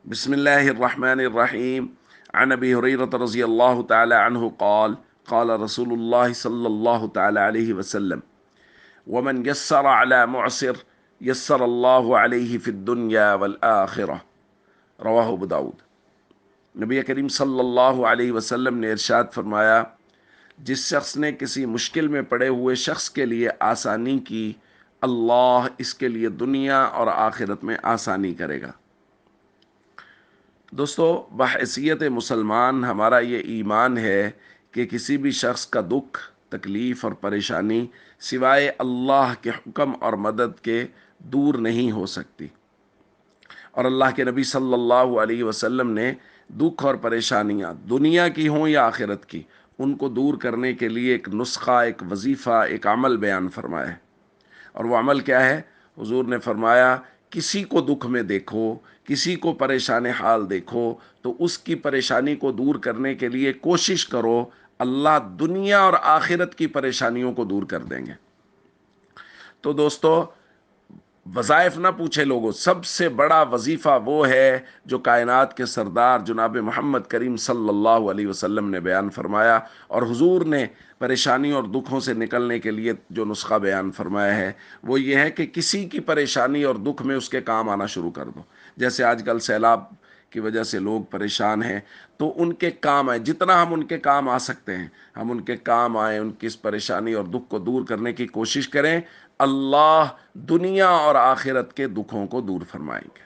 بسم الله الرحمن الرحيم. عن أبي هريرة رضي الله تعالى عنه قال قال رسول الله صلى الله تعالى عليه وسلم: ومن يسر على معسر يسر الله عليه في الدنيا والآخرة. رواہ ابو داود۔ نبی کریم صلی اللہ علیہ وسلم نے ارشاد فرمایا، جس شخص نے کسی مشکل میں پڑے ہوئے شخص کے لیے آسانی کی، اللہ اس کے لیے دنیا اور آخرت میں آسانی کرے گا۔ دوستو، بحیثیت مسلمان ہمارا یہ ایمان ہے کہ کسی بھی شخص کا دکھ، تکلیف اور پریشانی سوائے اللہ کے حکم اور مدد کے دور نہیں ہو سکتی، اور اللہ کے نبی صلی اللہ علیہ وسلم نے دکھ اور پریشانیاں دنیا کی ہوں یا آخرت کی، ان کو دور کرنے کے لیے ایک نسخہ، ایک وظیفہ، ایک عمل بیان فرمایا ہے۔ اور وہ عمل کیا ہے؟ حضور نے فرمایا، کسی کو دکھ میں دیکھو، کسی کو پریشان حال دیکھو تو اس کی پریشانی کو دور کرنے کے لیے کوشش کرو، اللہ دنیا اور آخرت کی پریشانیوں کو دور کر دیں گے۔ تو دوستو، وظائف نہ پوچھے لوگوں، سب سے بڑا وظیفہ وہ ہے جو کائنات کے سردار جناب محمد کریم صلی اللہ علیہ وسلم نے بیان فرمایا، اور حضور نے پریشانیوں اور دکھوں سے نکلنے کے لیے جو نسخہ بیان فرمایا ہے وہ یہ ہے کہ کسی کی پریشانی اور دکھ میں اس کے کام آنا شروع کر دو۔ جیسے آج کل سیلاب کی وجہ سے لوگ پریشان ہیں، تو ان کے کام آئیں، جتنا ہم ان کے کام آ سکتے ہیں ہم ان کے کام آئیں، ان کی اس پریشانی اور دکھ کو دور کرنے کی کوشش کریں، اللہ دنیا اور آخرت کے دکھوں کو دور فرمائیں گے۔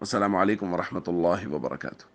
السلام علیکم ورحمۃ اللہ وبرکاتہ۔